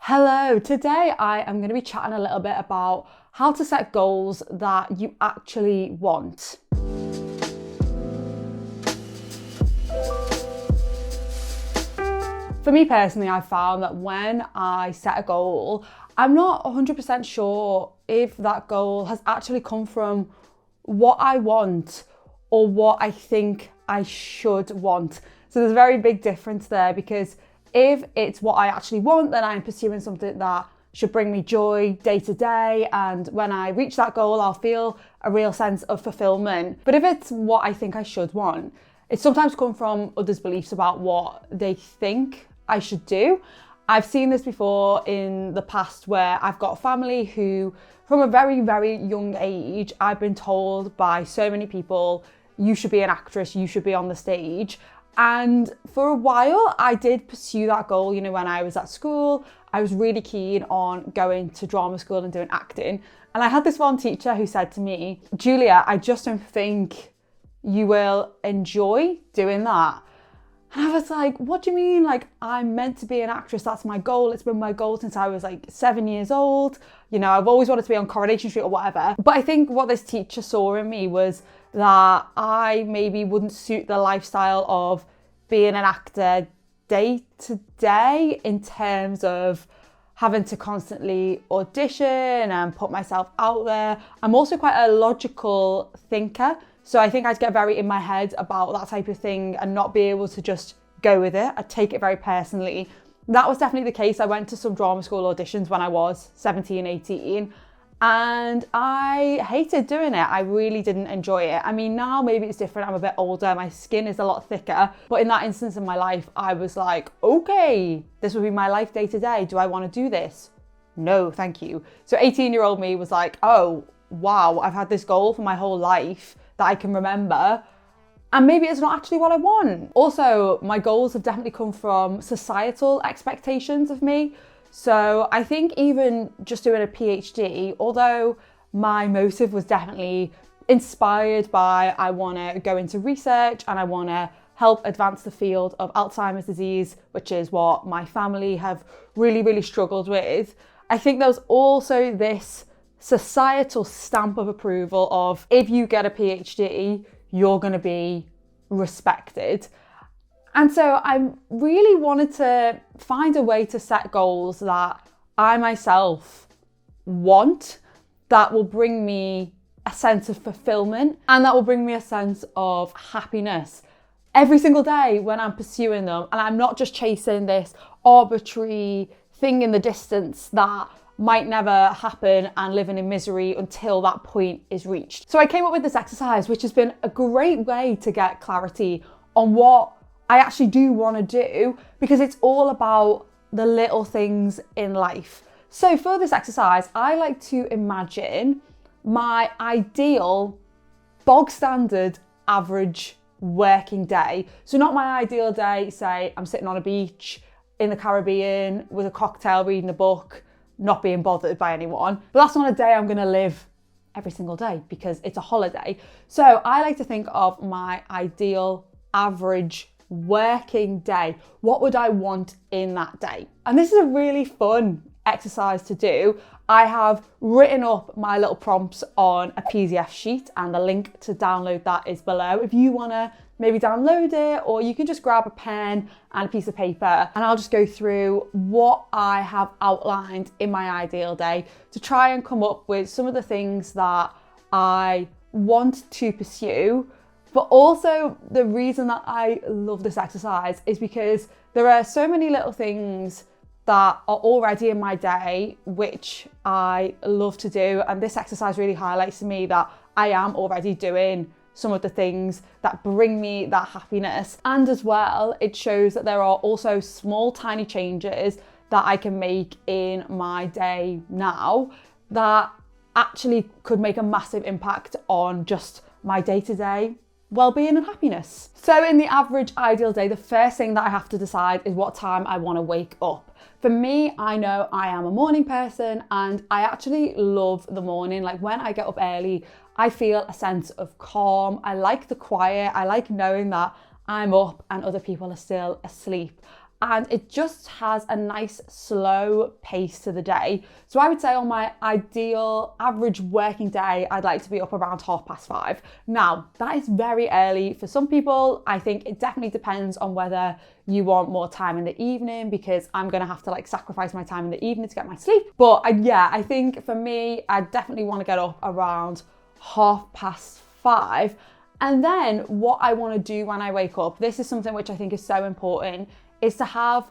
Hello, today I am going to be chatting a little bit about how to set goals that you actually want. For me personally, I've found that when I set a goal, I'm not 100% sure if that goal has actually come from what I want or what I think I should want. So there's a very big difference there, because if it's what I actually want, then I'm pursuing something that should bring me joy day to day. And when I reach that goal, I'll feel a real sense of fulfillment. But if it's what I think I should want, it sometimes comes from others' beliefs about what they think I should do. I've seen this before in the past where I've got family who, from a very, very young age, I've been told by so many people, you should be an actress, you should be on the stage. And for a while, I did pursue that goal. You know, when I was at school, I was really keen on going to drama school and doing acting. And I had this one teacher who said to me, Julia, I just don't think you will enjoy doing that. And I was like, what do you mean? Like, I'm meant to be an actress. That's my goal. It's been my goal since I was like 7 years old. You know, I've always wanted to be on Coronation Street or whatever. But I think what this teacher saw in me was that I maybe wouldn't suit the lifestyle of being an actor day to day, in terms of having to constantly audition and put myself out there. I'm also quite a logical thinker. So I think I'd get very in my head about that type of thing and not be able to just go with it. I'd take it very personally. That was definitely the case. I went to some drama school auditions when I was 17, 18, and I hated doing it. I really didn't enjoy it. I mean, now maybe it's different. I'm a bit older. My skin is a lot thicker. But in that instance in my life, I was like, okay, this will be my life day to day. Do I want to do this? No, thank you. So 18-year-old me was like, oh, wow, I've had this goal for my whole life that I can remember, and maybe it's not actually what I want. Also, my goals have definitely come from societal expectations of me. So I think even just doing a PhD, although my motive was definitely inspired by, I want to go into research and I want to help advance the field of Alzheimer's disease, which is what my family have really, really struggled with. I think there's also this societal stamp of approval of, if you get a PhD, you're going to be respected. And so I really wanted to find a way to set goals that I myself want, that will bring me a sense of fulfillment and that will bring me a sense of happiness every single day when I'm pursuing them. And I'm not just chasing this arbitrary thing in the distance that might never happen and living in misery until that point is reached. So I came up with this exercise, which has been a great way to get clarity on what I actually do want to do, because it's all about the little things in life. So for this exercise, I like to imagine my ideal bog standard average working day. So not my ideal day, say I'm sitting on a beach in the Caribbean with a cocktail, reading a book, not being bothered by anyone. But that's not a day I'm going to live every single day, because it's a holiday. So I like to think of my ideal average working day. What would I want in that day? And this is a really fun exercise to do. I have written up my little prompts on a PDF sheet, and the link to download that is below if you want to maybe download it, or you can just grab a pen and a piece of paper, and I'll just go through what I have outlined in my ideal day to try and come up with some of the things that I want to pursue. But also, the reason that I love this exercise is because there are so many little things that are already in my day which I love to do, and this exercise really highlights to me that I am already doing some of the things that bring me that happiness. And as well, it shows that there are also small, tiny changes that I can make in my day now that actually could make a massive impact on just my day-to-day well-being and happiness. So in the average ideal day, the first thing that I have to decide is what time I want to wake up. For me, I know I am a morning person, and I actually love the morning. Like, when I get up early, I feel a sense of calm. I like the quiet. I like knowing that I'm up and other people are still asleep. and it just has a nice slow pace to the day. So I would say on my ideal average working day, I'd like to be up around 5:30. Now, that is very early for some people. I think it definitely depends on whether you want more time in the evening, because I'm gonna have to like sacrifice my time in the evening to get my sleep. But I think for me, I definitely want to get up around 5:30. And then what I want to do when I wake up, this is something which I think is so important, is to have,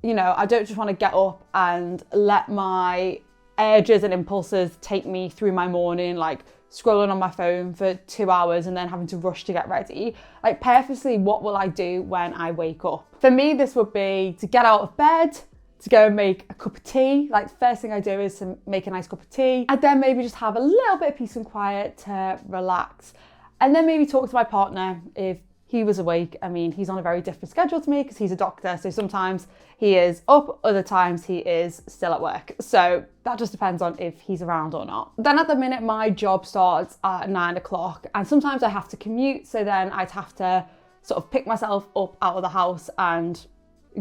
I don't just want to get up and let my urges and impulses take me through my morning, like scrolling on my phone for 2 hours and then having to rush to get ready. Like, purposely, what will I do when I wake up? For me, this would be to get out of bed, to go and make a cup of tea. Like, first thing I do is to make a nice cup of tea, and then maybe just have a little bit of peace and quiet to relax. And then maybe talk to my partner if he was awake. I mean, he's on a very different schedule to me because he's a doctor. So sometimes he is up, other times he is still at work. So that just depends on if he's around or not. Then at the minute, my job starts at 9 o'clock, and sometimes I have to commute. So then I'd have to sort of pick myself up out of the house and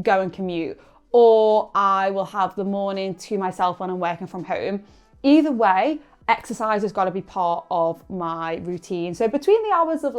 go and commute. Or I will have the morning to myself when I'm working from home. Either way, exercise has got to be part of my routine. So between the hours of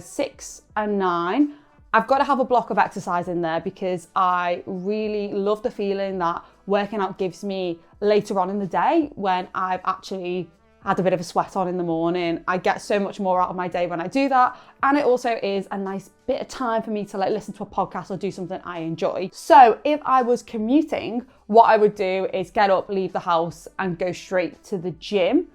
6 and 9, I've got to have a block of exercise in there, because I really love the feeling that working out gives me later on in the day when I've actually had a bit of a sweat on in the morning. I get so much more out of my day when I do that. And it also is a nice bit of time for me to listen to a podcast or do something I enjoy. So if I was commuting, what I would do is get up, leave the house and go straight to the gym,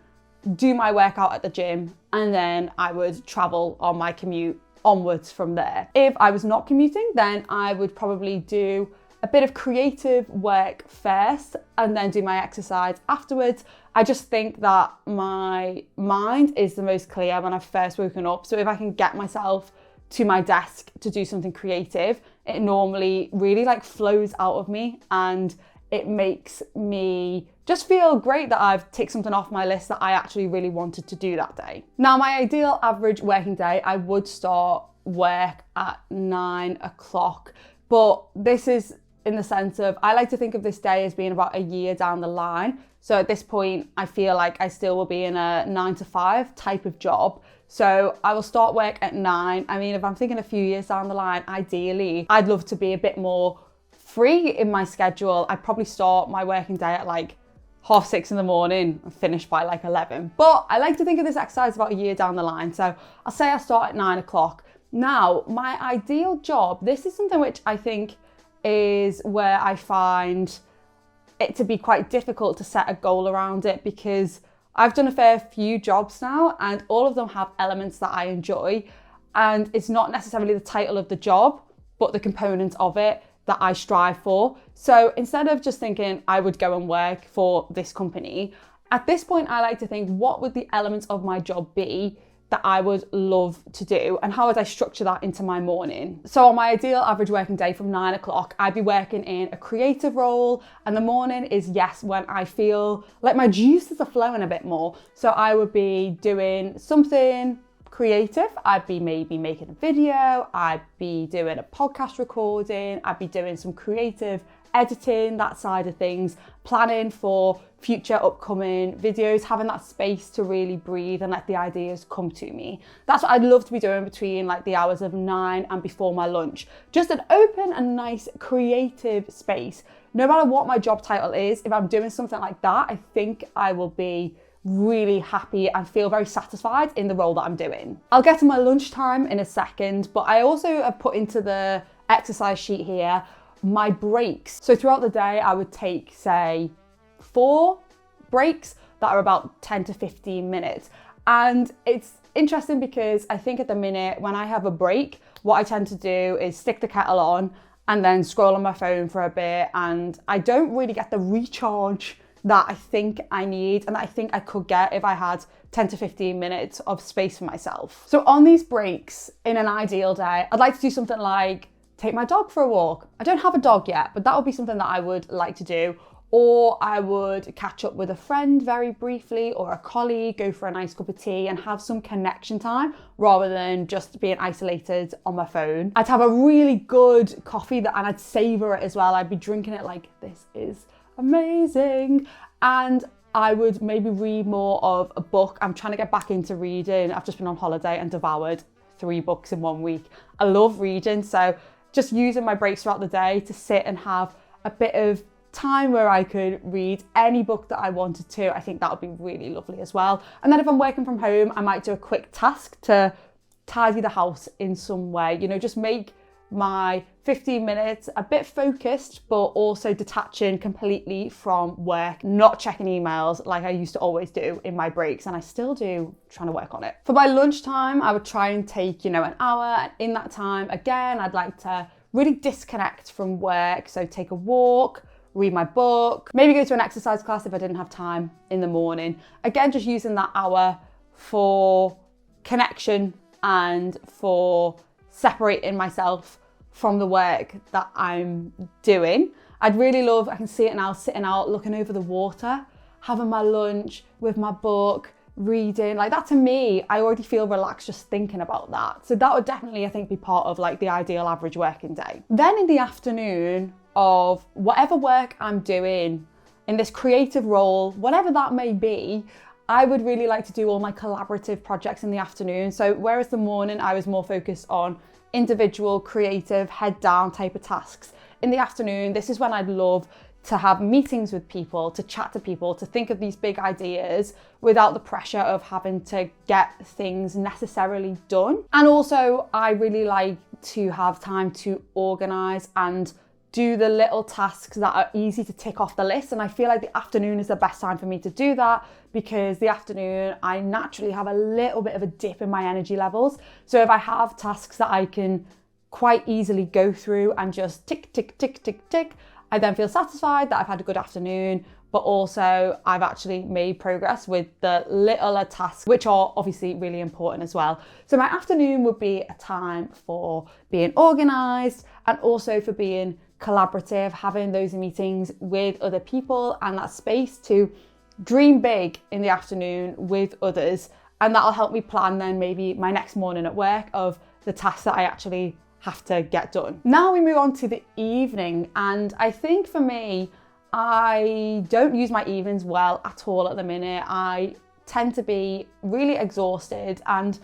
do my workout at the gym, and then I would travel on my commute onwards from there. If I was not commuting, then I would probably do a bit of creative work first and then do my exercise afterwards. I just think that my mind is the most clear when I've first woken up. So if I can get myself to my desk to do something creative, it normally really flows out of me, and it makes me just feel great that I've ticked something off my list that I actually really wanted to do that day. Now, my ideal average working day, I would start work at 9 o'clock, but this is in the sense of, I like to think of this day as being about a year down the line. So at this point, I feel like I still will be in a 9 to 5 type of job. So I will start work at 9. I mean, if I'm thinking a few years down the line, ideally, I'd love to be a bit more free in my schedule. I'd probably start my working day at 6:30 in the morning and finish by 11. But I like to think of this exercise about a year down the line. So I'll say I start at 9 o'clock. Now, my ideal job, this is something which I think is where I find it to be quite difficult to set a goal around it, because I've done a fair few jobs now and all of them have elements that I enjoy, and it's not necessarily the title of the job, but the components of it that I strive for. So instead of just thinking I would go and work for this company, at this point I like to think, what would the elements of my job be that I would love to do, and how would I structure that into my morning? So on my ideal average working day from 9 o'clock, I'd be working in a creative role, and the morning is, when I feel like my juices are flowing a bit more. So I would be doing something creative. I'd be maybe making a video, I'd be doing a podcast recording, I'd be doing some creative editing, that side of things, planning for future upcoming videos, having that space to really breathe and let the ideas come to me. That's what I'd love to be doing between the hours of 9 and before my lunch. Just an open and nice creative space. No matter what my job title is, if I'm doing something like that, I think I will be really happy and feel very satisfied in the role that I'm doing. I'll get to my lunchtime in a second, but I also have put into the exercise sheet here my breaks. So throughout the day, I would take, say, 4 breaks that are about 10 to 15 minutes. And it's interesting because I think at the minute when I have a break, what I tend to do is stick the kettle on and then scroll on my phone for a bit. And I don't really get the recharge that I think I need and that I think I could get if I had 10 to 15 minutes of space for myself. So on these breaks, in an ideal day, I'd like to do something like take my dog for a walk. I don't have a dog yet, but that would be something that I would like to do. or I would catch up with a friend very briefly or a colleague, go for a nice cup of tea and have some connection time rather than just being isolated on my phone. I'd have a really good coffee and I'd savor it as well. I'd be drinking it like, this is amazing. And I would maybe read more of a book. I'm trying to get back into reading. I've just been on holiday and devoured 3 books in 1 week. I love reading, so just using my breaks throughout the day to sit and have a bit of time where I could read any book that I wanted to, I think that would be really lovely as well. And then if I'm working from home, I might do a quick task to tidy the house in some way, you know, just make my 15 minutes a bit focused, but also detaching completely from work, not checking emails like I used to always do in my breaks, and I still do, trying to work on it. For my lunchtime, I would try and take, you know, an hour, and in that time, again, I'd like to really disconnect from work. So take a walk, read my book, maybe go to an exercise class if I didn't have time in the morning. Again, just using that hour for connection and for separating myself from the work that I'm doing. I'd really love, I can see it now, sitting out, looking over the water, having my lunch with my book, reading. Like that to me, I already feel relaxed just thinking about that. So that would definitely, I think, be part of like the ideal average working day. Then in the afternoon of whatever work I'm doing in this creative role, whatever that may be, I would really like to do all my collaborative projects in the afternoon. So whereas the morning I was more focused on individual, creative, head down type of tasks, in the afternoon, this is when I'd love to have meetings with people, to chat to people, to think of these big ideas without the pressure of having to get things necessarily done. And also, I really like to have time to organize and do the little tasks that are easy to tick off the list. And I feel like the afternoon is the best time for me to do that, because the afternoon I naturally have a little bit of a dip in my energy levels. So if I have tasks that I can quite easily go through and just tick, tick, tick, tick, tick, I then feel satisfied that I've had a good afternoon, but also I've actually made progress with the littler tasks, which are obviously really important as well. So my afternoon would be a time for being organized and also for being collaborative, having those meetings with other people and that space to dream big in the afternoon with others. And that'll help me plan then maybe my next morning at work of the tasks that I actually have to get done. Now we move on to the evening. And I think for me, I don't use my evenings well at all at the minute. I tend to be really exhausted, and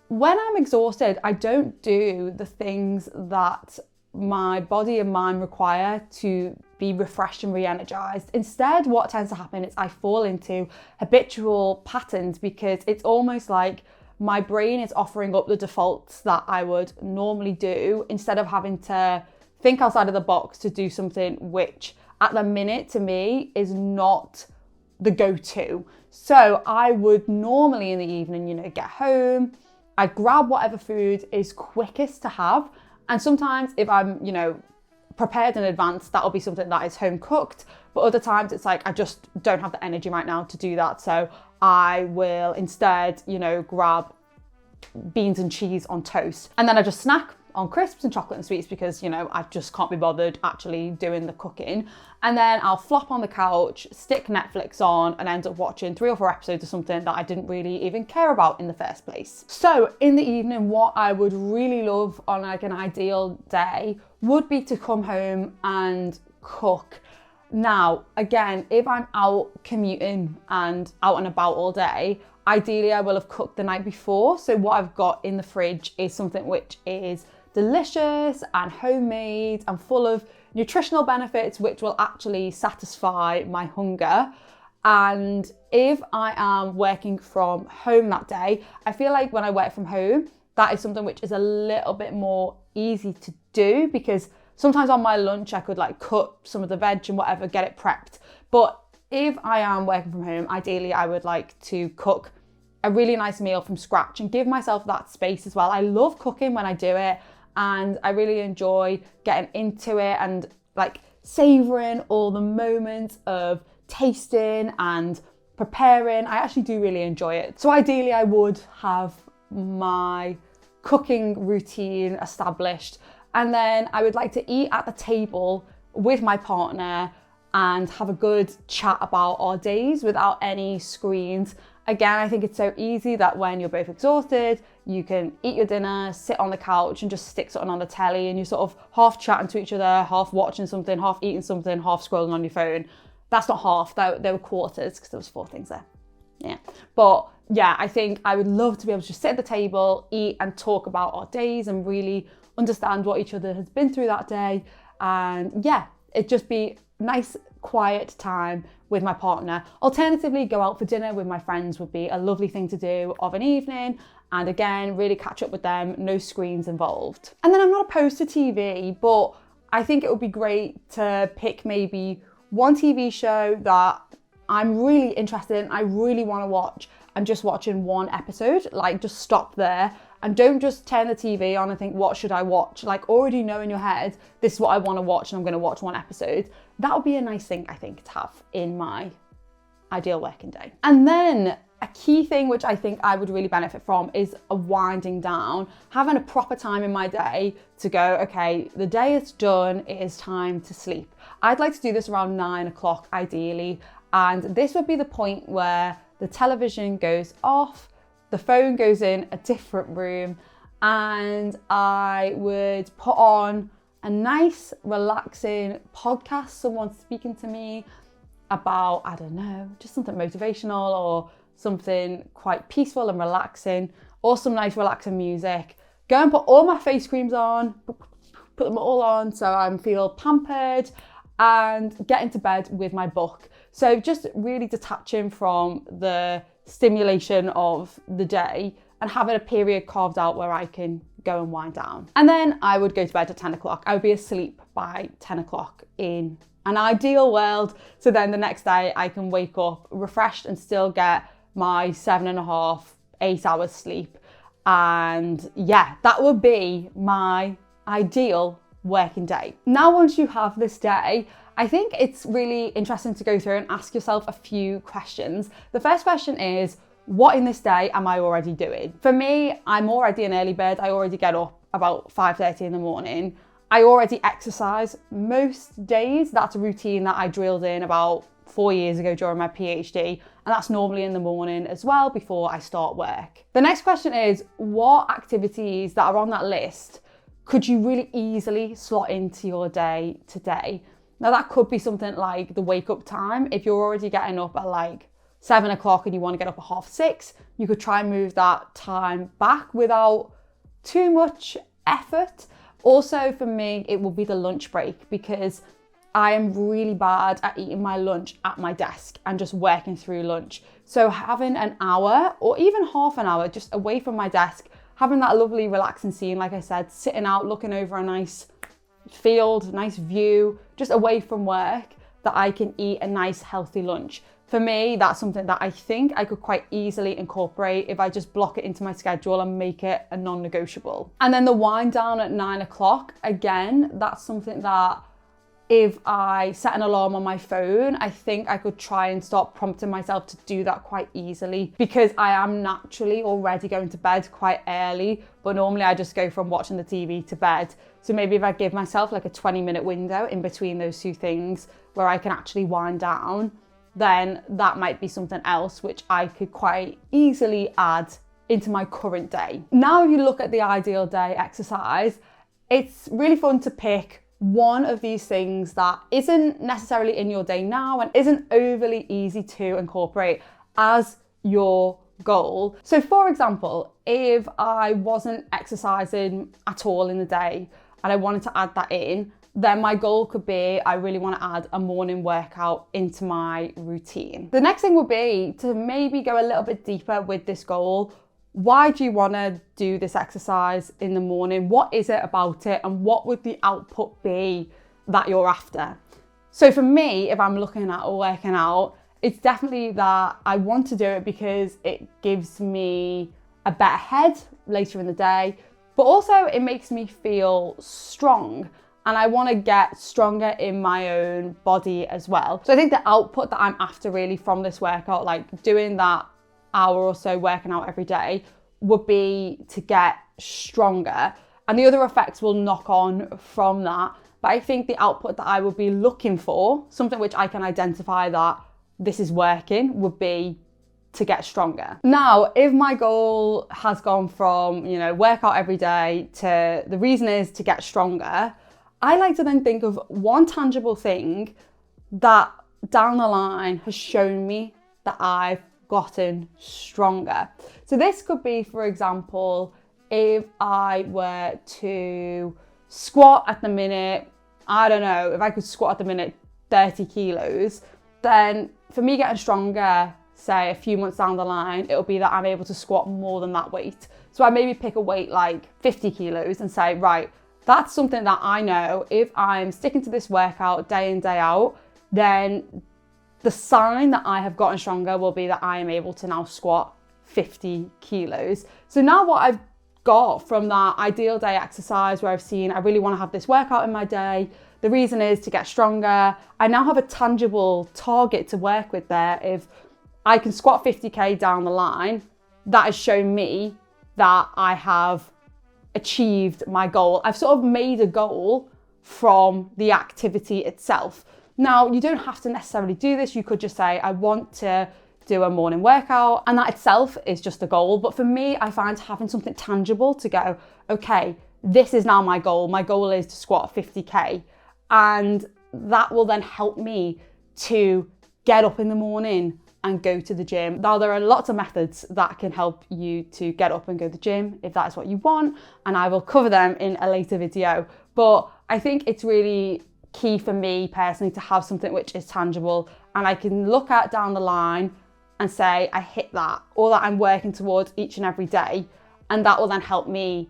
when I'm exhausted, I don't do the things that my body and mind require to be refreshed and re-energized. Instead, what tends to happen is I fall into habitual patterns, because it's almost like my brain is offering up the defaults that I would normally do instead of having to think outside of the box to do something which at the minute to me is not the go-to. So I would normally in the evening, you know, get home, I'd grab whatever food is quickest to have. And sometimes if I'm, you know, prepared in advance, that'll be something that is home cooked. But other times it's like, I just don't have the energy right now to do that. So I will instead, you know, grab beans and cheese on toast. And then I just snack on crisps and chocolate and sweets, because, you know, I just can't be bothered actually doing the cooking. And then I'll flop on the couch, stick Netflix on, and end up watching 3 or 4 episodes of something that I didn't really even care about in the first place. So in the evening, what I would really love on like an ideal day would be to come home and cook. Now, again, if I'm out commuting and out and about all day, ideally I will have cooked the night before. So what I've got in the fridge is something which is delicious and homemade and full of nutritional benefits, which will actually satisfy my hunger. And if I am working from home that day, I feel like when I work from home, that is something which is a little bit more easy to do, because sometimes on my lunch I could like cut some of the veg and whatever, get it prepped. But if I am working from home, ideally I would like to cook a really nice meal from scratch and give myself that space as well. I love cooking when I do it, and I really enjoy getting into it and like savouring all the moments of tasting and preparing. I actually do really enjoy it. So ideally I would have my cooking routine established, and then I would like to eat at the table with my partner and have a good chat about our days without any screens. Again, I think it's so easy that when you're both exhausted, you can eat your dinner, sit on the couch and just stick something on the telly, and you're sort of half chatting to each other, half watching something, half eating something, half scrolling on your phone. That's not half, there were quarters because there was 4 things there. Yeah. But yeah, I think I would love to be able to just sit at the table, eat and talk about our days and really understand what each other has been through that day. And yeah, it'd just be nice, quiet time with my partner. Alternatively, go out for dinner with my friends would be a lovely thing to do of an evening. And again, really catch up with them, no screens involved. And then I'm not opposed to TV, but I think it would be great to pick maybe one TV show that I'm really interested in, I really want to watch, and just watching one episode, like just stop there and don't just turn the TV on and think, what should I watch? Like already know in your head, this is what I want to watch and I'm going to watch one episode. That would be a nice thing, I think, to have in my ideal working day. And then a key thing which I think I would really benefit from is a winding down, having a proper time in my day to go, okay, the day is done, it is time to sleep. I'd like to do this around 9 o'clock ideally, and this would be the point where the television goes off, the phone goes in a different room, and I would put on a nice, relaxing podcast, someone speaking to me about, I don't know, just something motivational or something quite peaceful and relaxing, or some nice relaxing music. Go and put all my face creams on, put them all on so I feel pampered, and get into bed with my book. So just really detaching from the stimulation of the day and having a period carved out where I can go and wind down. And then I would go to bed at 10 o'clock. I would be asleep by 10 o'clock in an ideal world. So then the next day I can wake up refreshed and still get my 7.5, 8 hours sleep. And yeah, that would be my ideal working day. Now, once you have this day, I think it's really interesting to go through and ask yourself a few questions. The first question is, what in this day am I already doing? For me, I'm already an early bird. I already get up about 5:30 in the morning. I already exercise most days. That's a routine that I drilled in about 4 years ago during my PhD, and that's normally in the morning as well before I start work. The next question is, what activities that are on that list could you really easily slot into your day today? Now that could be something like the wake up time. If you're already getting up at like 7 o'clock and you want to get up at 6:30, you could try and move that time back without too much effort. Also for me, it will be the lunch break, because I am really bad at eating my lunch at my desk and just working through lunch. So having an hour or even half an hour just away from my desk, having that lovely relaxing scene, like I said, sitting out, looking over a nice field, nice view, just away from work, that I can eat a nice healthy lunch. For me, that's something that I think I could quite easily incorporate if I just block it into my schedule and make it a non-negotiable. And then the wind down at 9 o'clock, again, that's something that if I set an alarm on my phone, I think I could try and start prompting myself to do that quite easily, because I am naturally already going to bed quite early, but normally I just go from watching the TV to bed. So maybe if I give myself like a 20-minute window in between those two things where I can actually wind down, then that might be something else which I could quite easily add into my current day. Now, if you look at the ideal day exercise, it's really fun to pick one of these things that isn't necessarily in your day now and isn't overly easy to incorporate as your goal. So for example, if I wasn't exercising at all in the day and I wanted to add that in, then my goal could be, I really want to add a morning workout into my routine. The next thing would be to maybe go a little bit deeper with this goal. Why do you want to do this exercise in the morning? What is it about it? And what would the output be that you're after? So for me, if I'm looking at working out, it's definitely that I want to do it because it gives me a better head later in the day, but also it makes me feel strong. And I want to get stronger in my own body as well. So I think the output that I'm after really from this workout, like doing that hour or so working out every day, would be to get stronger. And the other effects will knock on from that. but I think the output that I would be looking for, something which I can identify that this is working, would be to get stronger. Now, if my goal has gone from, work out every day to the reason is to get stronger, I like to then think of one tangible thing that down the line has shown me that I've gotten stronger. So this could be, for example, if I were to squat at the minute, I don't know, if I could squat at the minute 30 kilos, then for me getting stronger, say a few months down the line, it'll be that I'm able to squat more than that weight. So I maybe pick a weight like 50 kilos and say, right, that's something that I know if I'm sticking to this workout day in, day out, then the sign that I have gotten stronger will be that I am able to now squat 50 kilos. So now what I've got from that ideal day exercise where I've seen I really want to have this workout in my day, the reason is to get stronger. I now have a tangible target to work with there. If I can squat 50k down the line, that has shown me that I have achieved my goal. I've sort of made a goal from the activity itself. Now, you don't have to necessarily do this. You could just say, I want to do a morning workout, and that itself is just a goal. But for me, I find having something tangible to go, okay, this is now my goal. My goal is to squat 50k. And that will then help me to get up in the morning and go to the gym. Now, there are lots of methods that can help you to get up and go to the gym if that is what you want, and I will cover them in a later video. But I think it's really key for me personally to have something which is tangible and I can look at down the line and say, I hit that, or that I'm working towards each and every day. And that will then help me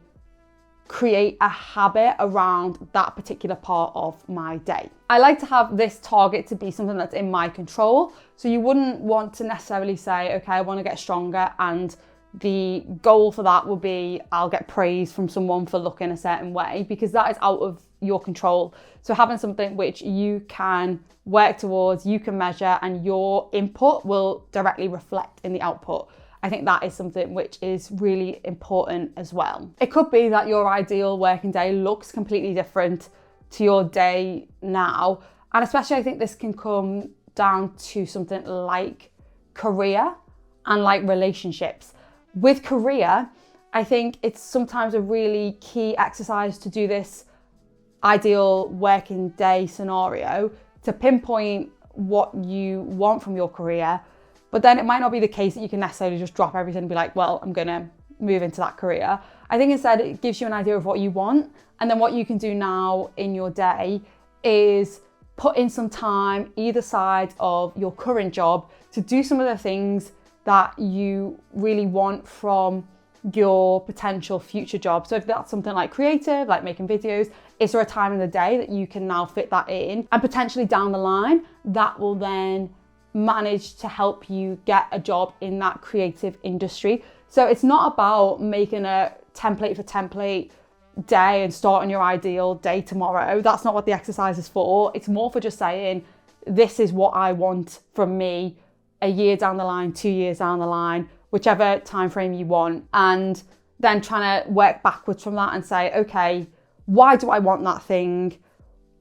create a habit around that particular part of my day. I like to have this target to be something that's in my control. So you wouldn't want to necessarily say, okay, I want to get stronger, and the goal for that will be I'll get praise from someone for looking a certain way, because that is out of your control. So having something which you can work towards, you can measure, and your input will directly reflect in the output. I think that is something which is really important as well. It could be that your ideal working day looks completely different to your day now. And especially I think this can come down to something like career and like relationships. With career, I think it's sometimes a really key exercise to do this ideal working day scenario to pinpoint what you want from your career. But then it might not be the case that you can necessarily just drop everything and be like, well, I'm gonna move into that career. I think instead it gives you an idea of what you want. And then what you can do now in your day is put in some time either side of your current job to do some of the things that you really want from your potential future job. So if that's something like creative, like making videos, is there a time in the day that you can now fit that in? And potentially down the line, that will then manage to help you get a job in that creative industry. So it's not about making a template for template day and starting your ideal day tomorrow. That's not what the exercise is for. It's more for just saying, this is what I want from me a year down the line, 2 years down the line, whichever time frame you want. And then trying to work backwards from that and say, okay, why do I want that thing?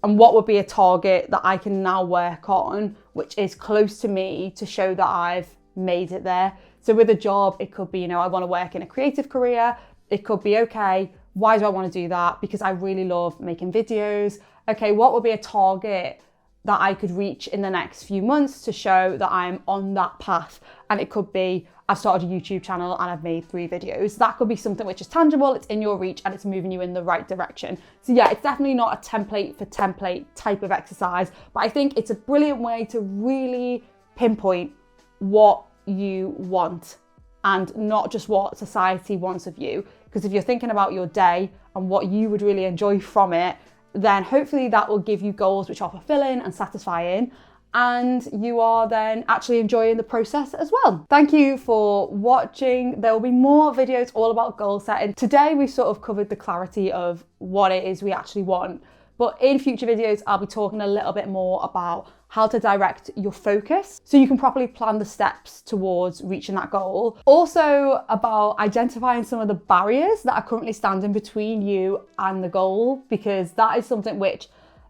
And what would be a target that I can now work on, which is close to me to show that I've made it there. So with a job, it could be, I want to work in a creative career. It could be, okay, why do I want to do that? Because I really love making videos. Okay, what would be a target that I could reach in the next few months to show that I'm on that path? And it could be, I've started a YouTube channel and I've made 3 videos. That could be something which is tangible, it's in your reach, and it's moving you in the right direction. So yeah, it's definitely not a template for template type of exercise, but I think it's a brilliant way to really pinpoint what you want and not just what society wants of you. Because if you're thinking about your day and what you would really enjoy from it, then hopefully that will give you goals which are fulfilling and satisfying, and you are then actually enjoying the process as well. Thank you for watching. There will be more videos all about goal setting. Today we sort of covered the clarity of what it is we actually want, but in future videos I'll be talking a little bit more about how to direct your focus so you can properly plan the steps towards reaching that goal. Also about identifying some of the barriers that are currently standing between you and the goal, because that is something which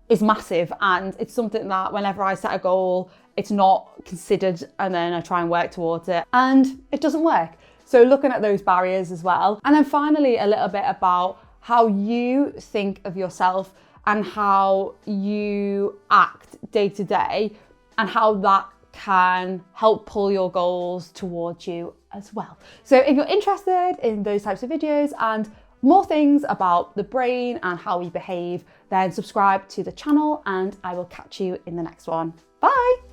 is massive, and it's something that whenever I set a goal, it's not considered, and then I try and work towards it and it doesn't work. So looking at those barriers as well. And then finally, a little bit about how you think of yourself and how you act day to day, and how that can help pull your goals towards you as well. So if you're interested in those types of videos and more things about the brain and how we behave, then subscribe to the channel, and I will catch you in the next one. Bye.